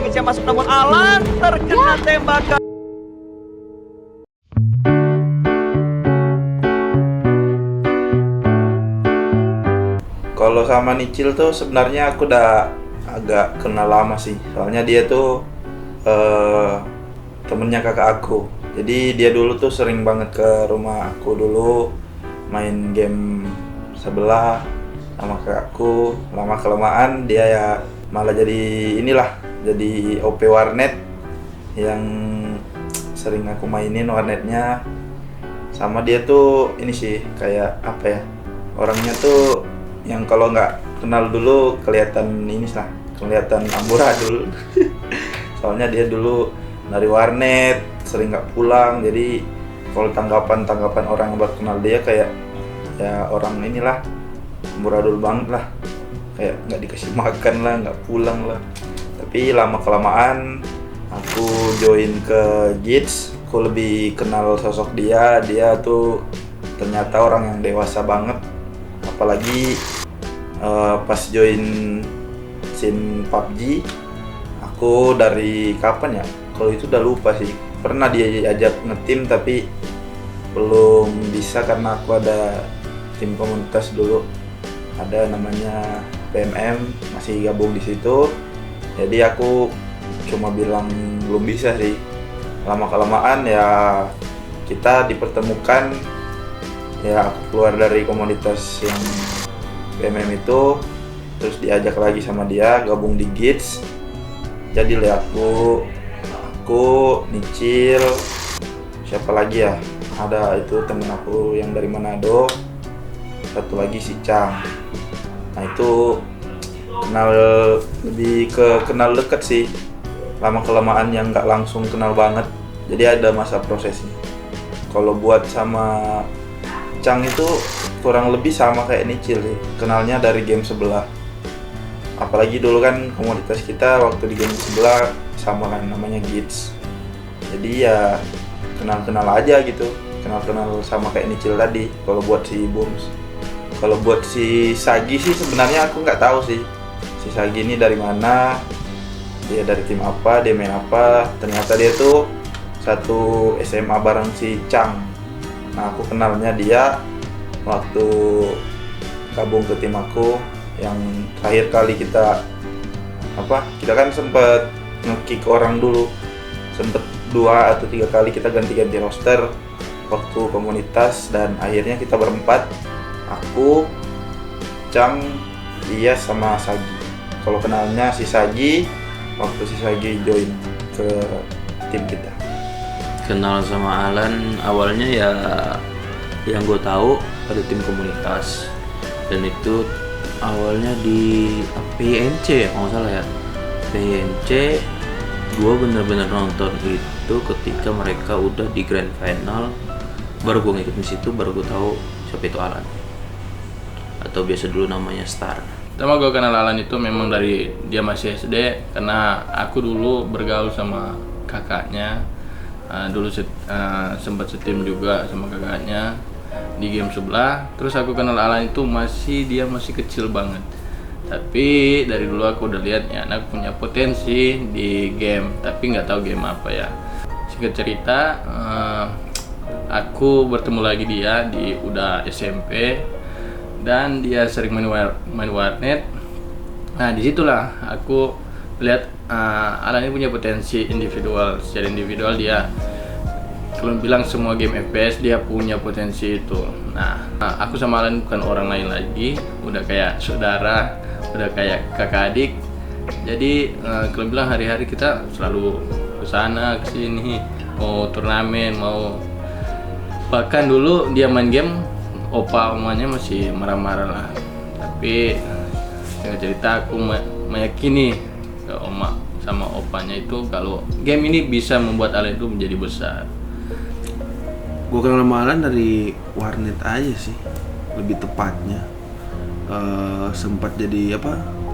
Indonesia masuk namun Alan terkena tembakan. Kalau sama Nicil tuh sebenarnya aku udah agak kenal lama sih. Soalnya dia tuh temennya kakak aku. Jadi dia dulu tuh sering banget ke rumah aku dulu main game sebelah sama kakakku. Lama kelamaan dia ya malah jadi jadi OP warnet yang sering aku mainin warnetnya. Sama dia tuh ini sih kayak apa ya, orangnya tuh yang kalau nggak kenal dulu kelihatan kelihatan amburadul. Soalnya dia dulu dari warnet sering nggak pulang, jadi kalau tanggapan orang yang baru kenal dia kayak ya orang amburadul banget lah, kayak nggak dikasih makan lah, nggak pulang lah. Tapi lama kelamaan aku join ke Gits, aku lebih kenal sosok dia tuh ternyata orang yang dewasa banget. Apalagi pas join scene PUBG, aku dari kapan ya? Kalau itu udah lupa sih. Pernah dia ajak ngetim tapi belum bisa karena aku ada tim komunitas dulu. Ada namanya PMM, masih gabung di situ. Jadi aku cuma bilang belum bisa sih. Lama kelamaan ya kita dipertemukan. Ya aku keluar dari komunitas yang PMM itu, terus diajak lagi sama dia gabung di Gits. Jadi lihat aku Nicil, siapa lagi ya, ada itu temen aku yang dari Manado, satu lagi si Chang. Nah itu lebih ke kenal deket sih, lama kelamaan yang nggak langsung kenal banget, jadi ada masa prosesnya. Kalau buat sama Chang itu kurang lebih sama kayak Nicil sih, kenalnya dari game sebelah. Apalagi dulu kan komunitas kita waktu di game sebelah sama kan namanya Gits. Jadi ya kenal-kenal aja gitu, kenal-kenal sama kayak Nicil tadi. Kalau buat si Booms, kalau buat si Sagi sih sebenarnya aku nggak tahu sih. Si Sagi ini dari mana, dia dari tim apa, dia main apa. Ternyata dia tuh satu SMA bareng si Chang. Nah aku kenalnya dia waktu gabung ke tim aku yang terakhir kali kita kan sempet nge-kick orang dulu, sempet 2 atau 3 kali kita ganti-ganti roster waktu komunitas, dan akhirnya kita berempat, aku, Chang, dia sama Sagi. Kalau kenalnya si Sagi waktu si Sagi join ke tim kita. Kenal sama Alan awalnya ya yang gue tahu ada tim komunitas, dan itu awalnya di PNC ya kalau nggak salah ya. PNC gue bener-bener nonton itu ketika mereka udah di grand final, baru gue ngikutin situ, baru gue tahu siapa itu Alan, atau biasa dulu namanya Star. Pertama gue kenal Alan itu memang dari dia masih SD, karena aku dulu bergaul sama kakaknya. Dulu sempat setim juga sama kakaknya di game sebelah. Terus aku kenal Alan itu dia masih kecil banget, tapi dari dulu aku udah lihat ya anak punya potensi di game, tapi nggak tahu game apa ya. Singkat cerita, aku bertemu lagi dia di udah SMP, dan dia sering main warnet. Nah disitulah aku lihat Alan ini punya potensi individual. Secara individual dia, kalau bilang semua game FPS dia punya potensi itu. Nah aku sama Alan bukan orang lain lagi, udah kayak saudara, udah kayak kakak adik. Jadi kalau bilang hari-hari kita selalu kesana kesini, mau turnamen, mau bahkan dulu dia main game omanya masih marah-marah lah. Tapi dengan cerita aku meyakini ke oma sama opanya itu kalau game ini bisa membuat Alan itu menjadi besar. Gue kenal sama Alan dari warnet aja sih, lebih tepatnya. Sempat jadi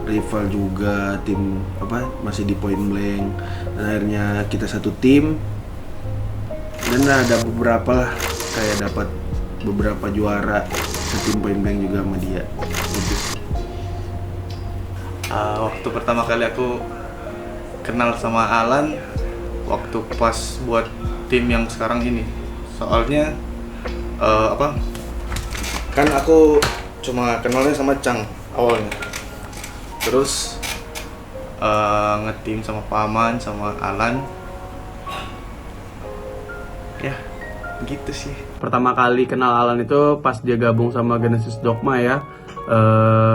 rival juga, tim masih di Point Blank, dan akhirnya kita satu tim, dan ada beberapa lah kayak dapat beberapa juara setim Point Blank juga sama dia gitu. Waktu pertama kali aku kenal sama Alan waktu pas buat tim yang sekarang ini. Soalnya kan aku cuma kenalnya sama Chang awalnya. Terus ngetim sama Paman sama Alan. Ya, gitu sih. Pertama kali kenal Alan itu pas dia gabung sama Genesis Dogma ya.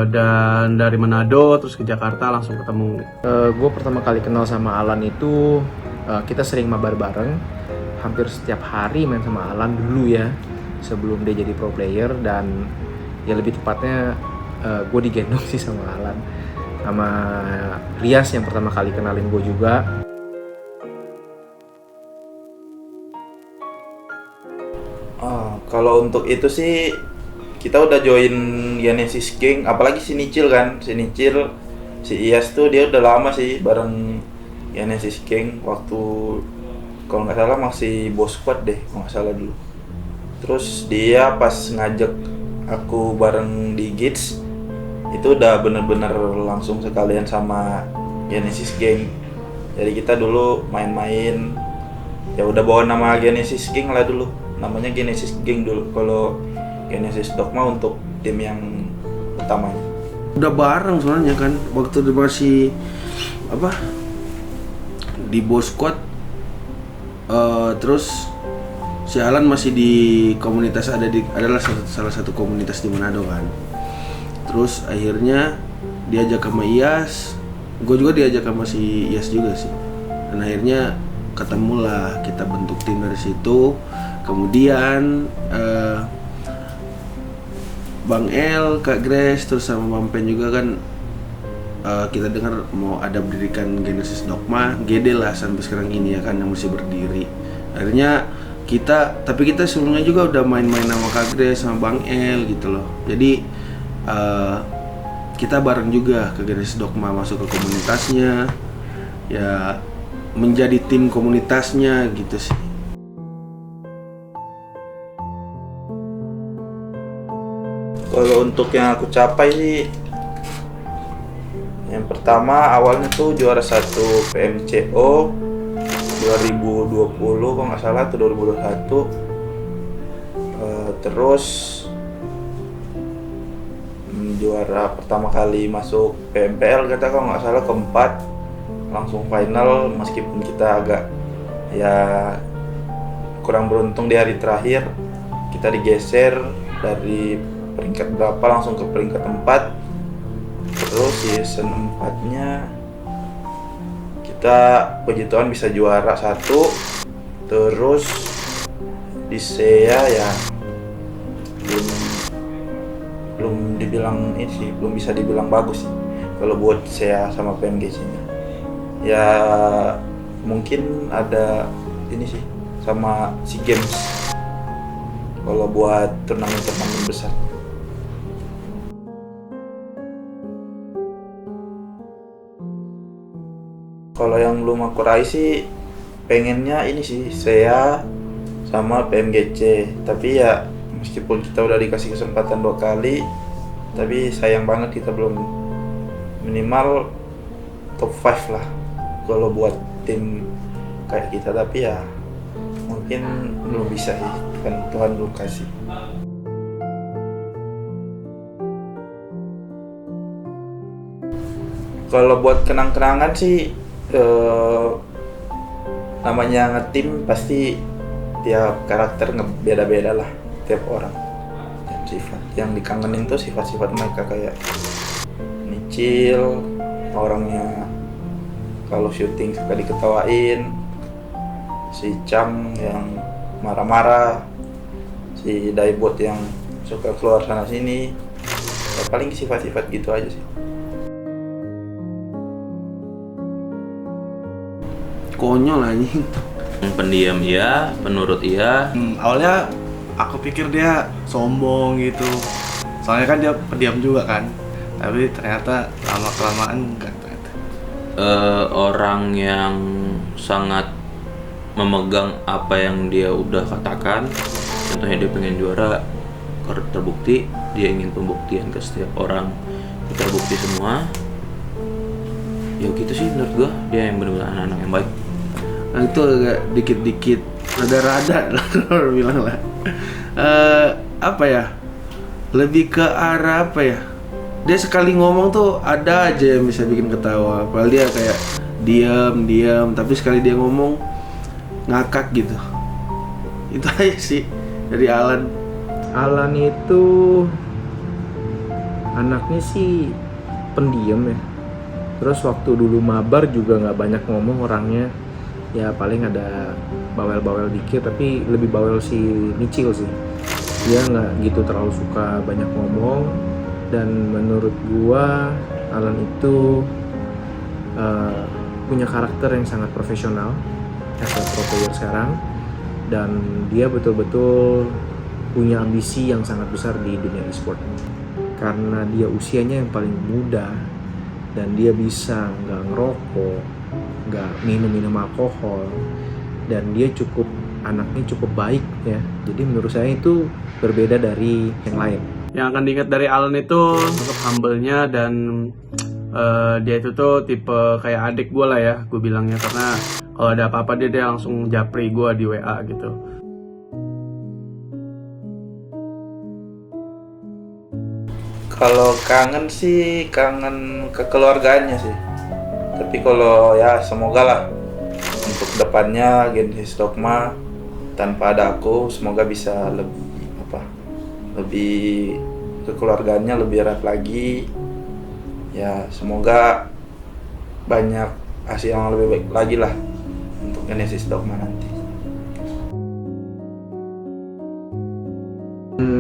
Dan dari Manado terus ke Jakarta langsung ketemu. Gue pertama kali kenal sama Alan itu kita sering mabar bareng, hampir setiap hari main sama Alan dulu ya, sebelum dia jadi pro player. Dan ya lebih tepatnya gue digendong sih sama Alan, sama Rias yang pertama kali kenalin gue juga. Kalau untuk itu sih kita udah join Genesis Gang, apalagi si Nicil kan, si Iyas tuh dia udah lama sih bareng Genesis Gang waktu kalau nggak salah masih Boss Squad deh, kalau nggak salah dulu. Terus dia pas ngajak aku bareng di Gits itu udah bener-bener langsung sekalian sama Genesis Gang. Jadi kita dulu main-main ya udah bawa nama Genesis Gang lah dulu, namanya Genesis Gang dulu. Kalau Genesis Dogma untuk tim yang utamanya. Udah bareng sebenarnya kan waktu dia masih di Boss Squad. Terus si Alan masih di komunitas adalah salah satu komunitas di Manado kan. Terus akhirnya diajak sama Iyas, gue juga diajak sama si Iyas juga sih. Dan akhirnya ketemulah, kita bentuk tim dari situ. Kemudian Bang El, Kak Grace, terus sama Bang Pen juga kan kita dengar mau ada berdirikan Genesis Dogma, gede lah sampai sekarang ini ya kan yang masih berdiri. Akhirnya kita sebelumnya juga udah main-main sama Kak Grace sama Bang El gitu loh. Jadi kita bareng juga ke Genesis Dogma, masuk ke komunitasnya, ya menjadi tim komunitasnya gitu sih. Kalau untuk yang aku capai sih, yang pertama awalnya tuh juara 1 PMCO 2020 kalau nggak salah, atau 2021. Terus juara pertama kali masuk PMPL kata kalau nggak salah keempat, langsung final meskipun kita agak ya kurang beruntung di hari terakhir, kita digeser dari peringkat berapa langsung ke peringkat 4. Terus season 4-nya kita puji Tuhan bisa juara 1. Terus di SEA ya belum dibilang ini sih, belum bisa dibilang bagus sih kalau buat SEA sama PMGC-nya. Ya mungkin ada ini sih sama SEA Games kalau buat turnamen-turnamen besar. Kalau yang belum aku raih sih pengennya ini sih SEA sama PMGC, tapi ya meskipun kita udah dikasih kesempatan 2 kali, tapi sayang banget kita belum minimal top 5 lah kalau buat tim kayak kita. Tapi ya mungkin belum bisa sih, kan Tuhan belum kasih. Kalau buat kenang-kenangan sih namanya ngetim pasti tiap karakter beda-beda lah, tiap orang. Dan sifat yang dikangenin tuh sifat-sifat mereka, kayak Nicil orangnya kalau syuting suka diketawain, si Chang yang marah-marah, si Daibot yang suka keluar sana sini. Ya, paling sifat-sifat gitu aja sih. Konyol anjing. Pendiam iya, penurut iya. Awalnya aku pikir dia sombong gitu, soalnya kan dia pendiam juga kan, tapi ternyata lama-kelamaan enggak ternyata. Orang yang sangat memegang apa yang dia udah katakan. Contohnya dia pengen juara, terbukti. Dia ingin pembuktian ke setiap orang, terbukti semua. ya gitu sih menurut gua, dia yang benar-benar anak-anak yang baik. Nah itu agak dikit-dikit rada-rada lah kalau bilang lah. Apa ya? Lebih ke arah apa ya? Dia sekali ngomong tuh ada aja yang bisa bikin ketawa. Padahal dia kayak diam, tapi sekali dia ngomong ngakak gitu. Itu aja sih dari Alan. Alan itu anaknya sih pendiam ya. Terus waktu dulu mabar juga nggak banyak ngomong orangnya. Ya paling ada bawel-bawel dikit, tapi lebih bawel si Micil sih. Dia nggak gitu terlalu suka banyak ngomong. Dan menurut gua Alan itu punya karakter yang sangat profesional as a pro player sekarang. Dan dia betul-betul punya ambisi yang sangat besar di dunia e-sport. Karena dia usianya yang paling muda dan dia bisa nggak ngerokok, nggak minum alkohol, dan dia anaknya cukup baik ya. Jadi menurut saya itu berbeda dari yang lain. Yang akan diingat dari Alan itu untuk humble-nya, dan dia itu tuh tipe kayak adik gue lah ya, gue bilangnya, karena kalau ada apa-apa dia langsung japri gue di WA gitu. Kalau kangen sih kangen kekeluargaannya sih. Tapi kalau ya semoga lah untuk depannya Genesis Dogma tanpa ada aku semoga bisa lebih kekeluargaannya lebih erat lagi. Ya semoga banyak hasil yang lebih baik lagi lah untuk Genesis Dogma nanti.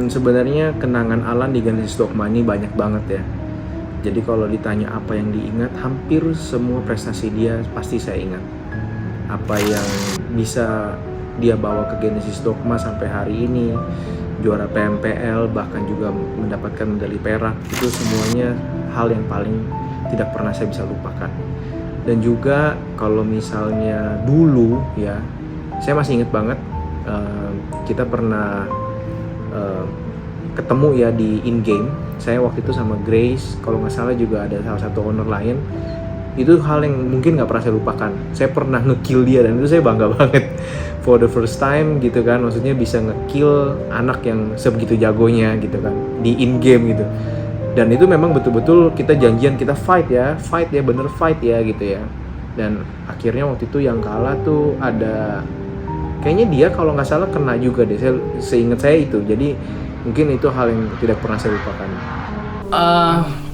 Sebenarnya kenangan Alan di Genesis Dogma ini banyak banget ya. Jadi kalau ditanya apa yang diingat, hampir semua prestasi dia pasti saya ingat. Apa yang bisa dia bawa ke Genesis Dogma sampai hari ini, juara PMPL, bahkan juga mendapatkan medali perak, itu semuanya hal yang paling tidak pernah saya bisa lupakan. Dan juga kalau misalnya dulu ya, saya masih ingat banget kita pernah ketemu ya di in-game. Saya waktu itu sama Grace, kalau nggak salah juga ada salah satu owner lain. Itu hal yang mungkin nggak pernah saya lupakan. Saya pernah nge-kill dia dan itu saya bangga banget. For the first time gitu kan, maksudnya bisa nge-kill anak yang sebegitu jagonya gitu kan, di in-game gitu. Dan itu memang betul-betul kita janjian, kita fight ya, bener fight ya gitu ya. Dan akhirnya waktu itu yang kalah tuh ada, kayaknya dia kalau nggak salah kena juga deh, seingat saya itu. Jadi mungkin itu hal yang tidak pernah saya lupakan.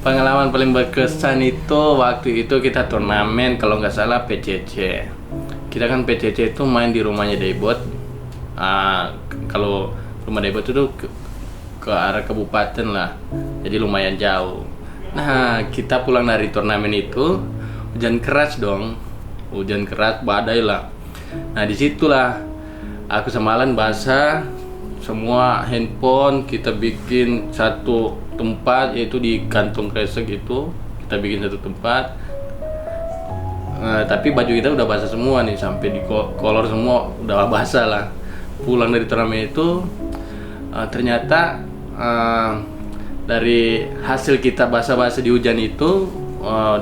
Pengalaman paling berkesan itu waktu itu kita turnamen kalau nggak salah PCC. Kita kan PCC itu main di rumahnya Daybot. Kalau rumah Daybot itu ke arah kabupaten lah, jadi lumayan jauh. Nah kita pulang dari turnamen itu hujan keras dong, hujan keras badai lah. Nah disitulah aku sama Alan basah, semua handphone kita bikin satu tempat, yaitu di kantong kresek itu kita bikin satu tempat. Tapi baju kita udah basah semua nih, sampai di kolor semua udah basah lah. Pulang dari turnamen itu ternyata dari hasil kita basah-basah di hujan itu,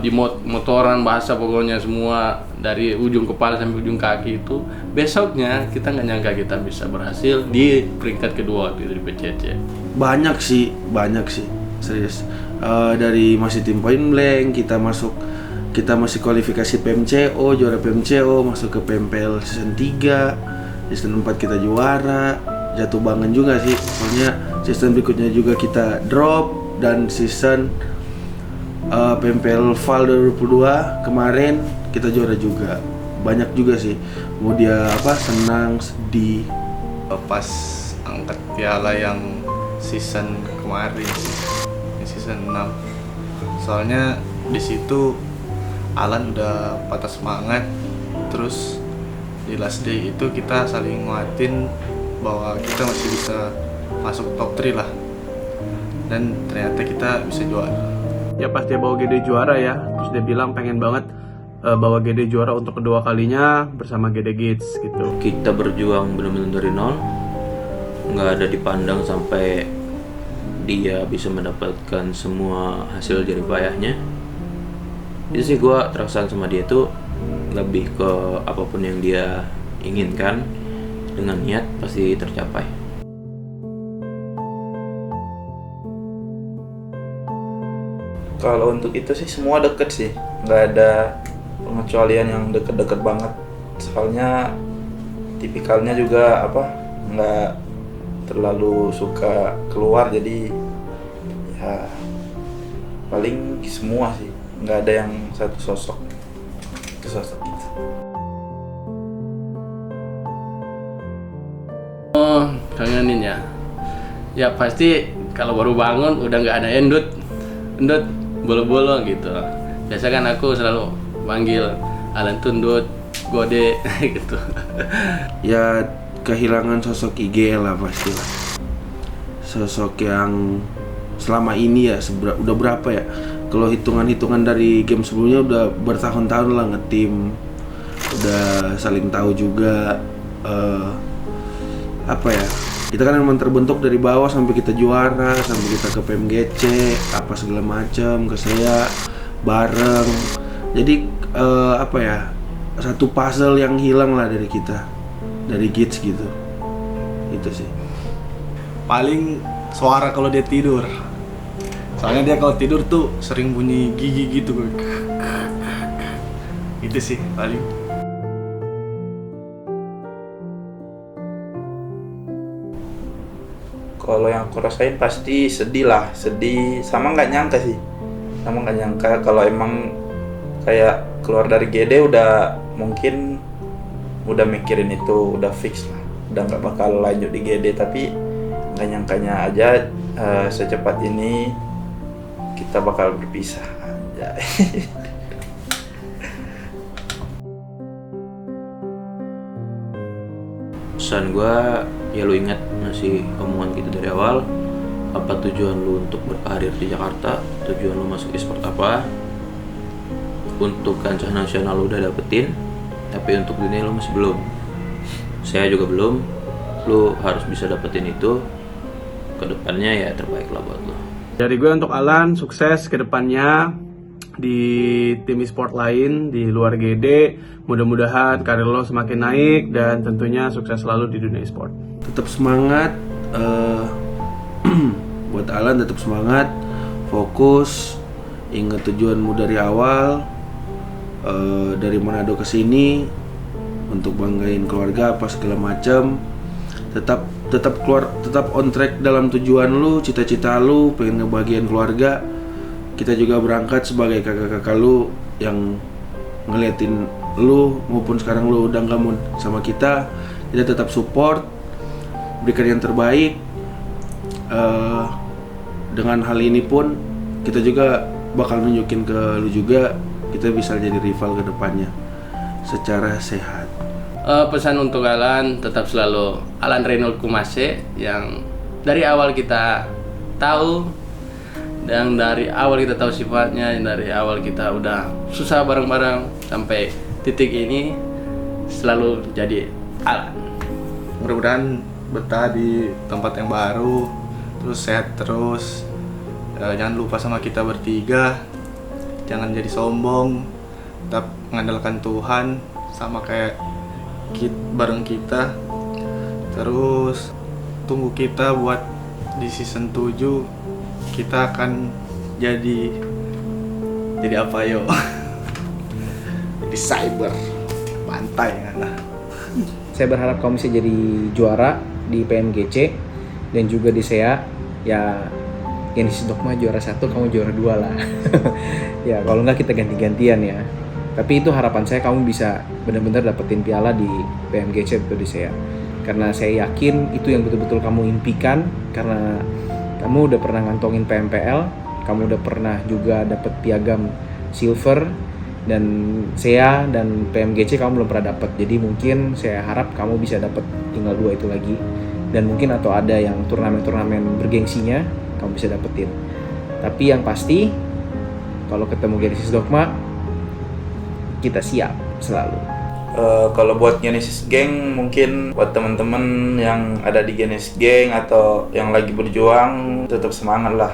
di motoran basah pokoknya semua dari ujung kepala sampai ujung kaki itu, besoknya kita nggak nyangka kita bisa berhasil di peringkat kedua waktu itu di PCC. Banyak sih serius. Dari masih tim point blank kita masih kualifikasi PMCO, juara PMCO, masuk ke PMPL season 3, season 4 kita juara, jatuh banget juga sih. Soalnya season berikutnya juga kita drop, dan season PMPL Val 2022 kemarin kita juara juga. Banyak juga sih. Mau dia senang, sedih. Pas angkat piala yang season kemarin sih, season 6. Soalnya di situ Alan udah patah semangat, terus di last day itu kita saling nguatin bahwa kita masih bisa masuk top 3 lah, dan ternyata kita bisa juara. Ya pas dia bawa GD juara ya, terus dia bilang pengen banget bawa GD juara untuk kedua kalinya bersama GD Gates gitu. Kita berjuang benar-benar dari nol, nggak ada dipandang sampai dia bisa mendapatkan semua hasil jerih payahnya. Itu sih gue terkesan sama dia tuh lebih ke apapun yang dia inginkan dengan niat pasti tercapai. Kalau untuk itu sih semua deket sih, nggak ada pengecualian yang deket-deket banget. Soalnya tipikalnya juga nggak terlalu suka keluar, jadi ya paling semua sih, nggak ada yang satu sosok gitu. Oh, kangenin ya. Ya pasti kalau baru bangun udah nggak ada endut bolo-bolo gitu. Biasa kan aku selalu panggil Alan Tundut, Gode gitu. Ya kehilangan sosok IG lah pastilah. Sosok yang selama ini ya udah berapa ya? Kalau hitungan-hitungan dari game sebelumnya udah bertahun-tahun lah ngetim, udah saling tahu juga. Kita kan memang terbentuk dari bawah sampai kita juara, sampai kita ke PMGC, apa segala macam, ke saya bareng. Jadi satu puzzle yang hilang lah dari kita, dari Gits gitu. Itu sih. Paling suara kalau dia tidur. Soalnya dia kalau tidur tuh sering bunyi gigi gitu. Itu sih paling. Kalau yang aku rasain pasti sedih sama nggak nyangka kalau emang kayak keluar dari GD mungkin udah mikirin itu udah fix lah, udah nggak bakal lanjut di GD, tapi nggak nyangkanya aja secepat ini kita bakal berpisah aja. Pesan gue, ya lu ingat ngasih omongan gitu dari awal. Apa tujuan lu untuk berkarir di Jakarta, tujuan lu masuk e-sport apa. Untuk kancah nasional lu udah dapetin, tapi untuk dunia lu masih belum. Saya juga belum. Lu harus bisa dapetin itu. Kedepannya ya terbaik lah buat lu. Dari gue untuk Alan, sukses ke depannya di tim e-sport lain di luar GD. Mudah-mudahan karir lo semakin naik dan tentunya sukses selalu di dunia e-sport. Tetap semangat, buat Alan tetap semangat, fokus, ingat tujuanmu dari awal, dari Manado ke sini untuk banggain keluarga apa segala macam. Tetap on track dalam tujuan lu, cita-cita lu, pengen ngebahagiain keluarga. Kita juga berangkat sebagai kakak-kakak lu yang ngeliatin lu, maupun sekarang lu udah gak mau sama kita tetap support, berikan yang terbaik. Dengan hal ini pun kita juga bakal nunjukin ke lu juga kita bisa jadi rival ke depannya secara sehat. Pesan untuk Alan, tetap selalu Alan Reynold Kumase yang dari awal kita tahu, dan dari awal kita tahu sifatnya, dari awal kita udah susah bareng-bareng sampai titik ini selalu jadi Alan. Mudah-mudahan betah di tempat yang baru, terus sehat terus. Jangan lupa sama kita bertiga, jangan jadi sombong, tetap mengandalkan Tuhan sama kayak bareng kita. Terus tunggu kita buat di season 7 kita akan jadi apa yo? Jadi cyber pantai kan. Saya berharap kamu bisa jadi juara di PMGC dan juga di SEA. Ya Genesis Dogma juara 1, kamu juara 2 lah. Ya kalau nggak kita ganti-gantian ya. Tapi itu harapan saya, kamu bisa benar-benar dapetin piala di PMGC atau di SEA. Karena saya yakin itu yang betul-betul kamu impikan, karena kamu udah pernah ngantongin PMPL, kamu udah pernah juga dapet piagam silver, dan SEA dan PMGC kamu belum pernah dapet. Jadi mungkin saya harap kamu bisa dapet tinggal 2 itu lagi, dan mungkin atau ada yang turnamen-turnamen bergengsinya kamu bisa dapetin. Tapi yang pasti kalau ketemu Genesis Dogma kita siap selalu. Kalau buat Genesis Gang, mungkin buat teman-teman yang ada di Genesis Gang atau yang lagi berjuang, tetap semangat lah.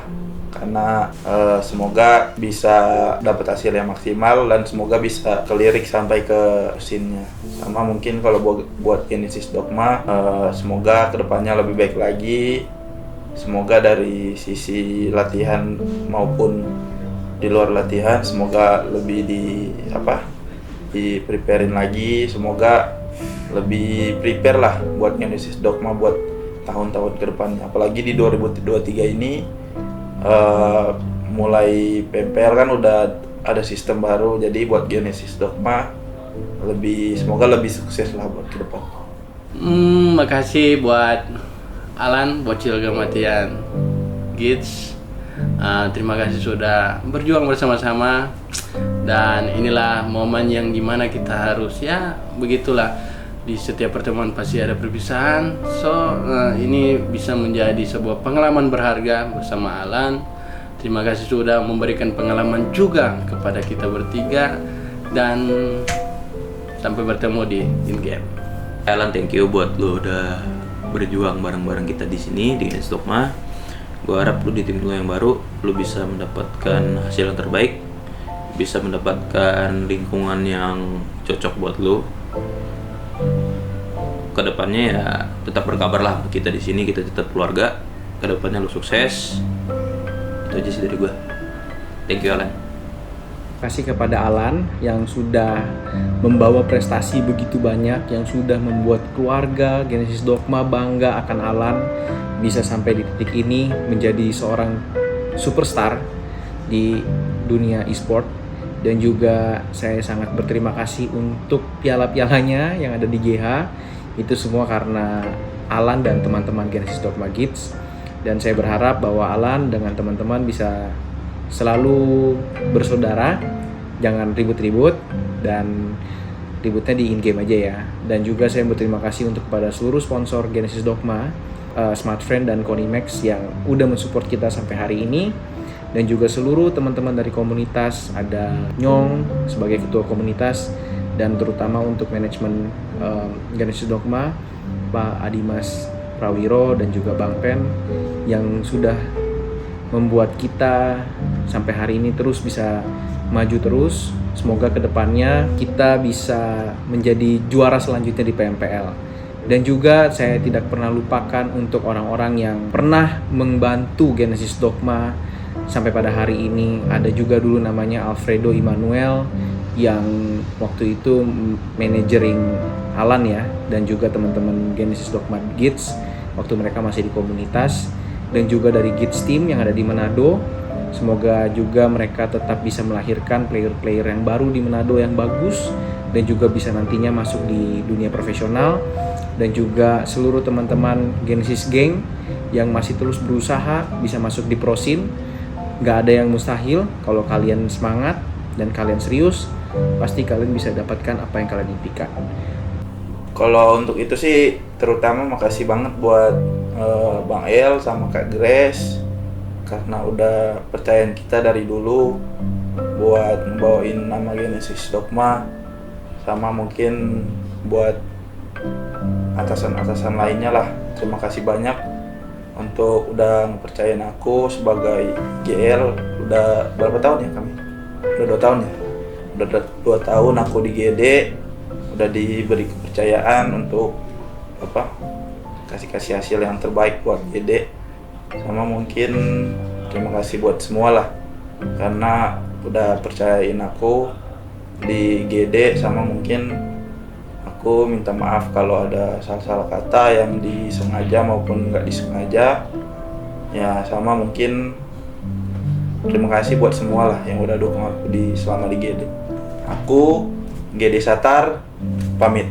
karena semoga bisa dapat hasil yang maksimal dan semoga bisa kelirik sampai ke scene-nya. Sama mungkin kalau buat Genesis Dogma, semoga kedepannya lebih baik lagi. Semoga dari sisi latihan maupun di luar latihan semoga lebih di preparein lagi, semoga lebih prepare lah buat Genesis Dogma buat tahun-tahun ke depannya. Apalagi di 2023 ini mulai PMPL kan udah ada sistem baru, jadi buat Genesis Dogma semoga lebih sukses lah buat ke depan. Makasih buat Alan, bocil kematian Gits. Terima kasih sudah berjuang bersama-sama, dan inilah momen yang dimana kita harus ya begitulah, di setiap pertemuan pasti ada perpisahan. Ini bisa menjadi sebuah pengalaman berharga bersama Alan. Terima kasih sudah memberikan pengalaman juga kepada kita bertiga, dan sampai bertemu di in-game. Alan, thank you buat lo udah berjuang bareng-bareng kita di sini di Genesis Dogma. Gue harap lu di tim lu yang baru, lu bisa mendapatkan hasil yang terbaik, bisa mendapatkan lingkungan yang cocok buat lu. Kedepannya ya tetap berkabar lah kita di sini, kita tetap keluarga. Kedepannya lu sukses. Itu aja sih dari gue. Thank you Alan. Terima kasih kepada Alan yang sudah membawa prestasi begitu banyak, yang sudah membuat keluarga Genesis Dogma bangga akan Alan, bisa sampai di titik ini menjadi seorang superstar di dunia e-sport. Dan juga saya sangat berterima kasih untuk piala-pialanya yang ada di GH. Itu semua karena Alan dan teman-teman Genesis Dogma Kids. Dan saya berharap bahwa Alan dengan teman-teman bisa selalu bersaudara, jangan ribut-ribut, dan ributnya di in-game aja ya. Dan juga saya berterima kasih untuk kepada seluruh sponsor Genesis Dogma, Smartfriend dan Konimax yang udah mensupport kita sampai hari ini. Dan juga seluruh teman-teman dari komunitas, ada Nyong sebagai ketua komunitas, dan terutama untuk manajemen Genesis Dogma, Pak Adimas Prawiro dan juga Bang Pen yang sudah membuat kita sampai hari ini terus bisa maju terus. Semoga kedepannya kita bisa menjadi juara selanjutnya di PMPL. Dan juga saya tidak pernah lupakan untuk orang-orang yang pernah membantu Genesis Dogma sampai pada hari ini. Ada juga dulu namanya Alfredo Immanuel yang waktu itu managering Alan ya, dan juga teman-teman Genesis Dogma Kids waktu mereka masih di komunitas, dan juga dari Kids Team yang ada di Manado. Semoga juga mereka tetap bisa melahirkan player-player yang baru di Manado yang bagus, dan juga bisa nantinya masuk di dunia profesional. Dan juga seluruh teman-teman Genesis Gang yang masih terus berusaha bisa masuk di pro scene. Gak ada yang mustahil kalau kalian semangat dan kalian serius, pasti kalian bisa dapatkan apa yang kalian impikan. Kalau untuk itu sih terutama makasih banget buat Bang El sama Kak Grace karena udah percayain kita dari dulu buat ngebawain nama Genesis Dogma, sama mungkin buat atasan-atasan lainnya lah. Terima kasih banyak untuk udah ngepercayain aku sebagai GL. Udah berapa tahun ya kami? Udah 2 tahun ya? Udah 2 tahun aku di GD, udah diberi kepercayaan untuk kasih hasil yang terbaik buat GD. Sama mungkin terima kasih buat semua lah karena udah percayain aku di GD. Sama mungkin aku minta maaf kalau ada salah-salah kata yang disengaja maupun nggak disengaja ya. Sama mungkin terima kasih buat semua lah yang udah dukung aku selama di GD. Aku GD Satar pamit.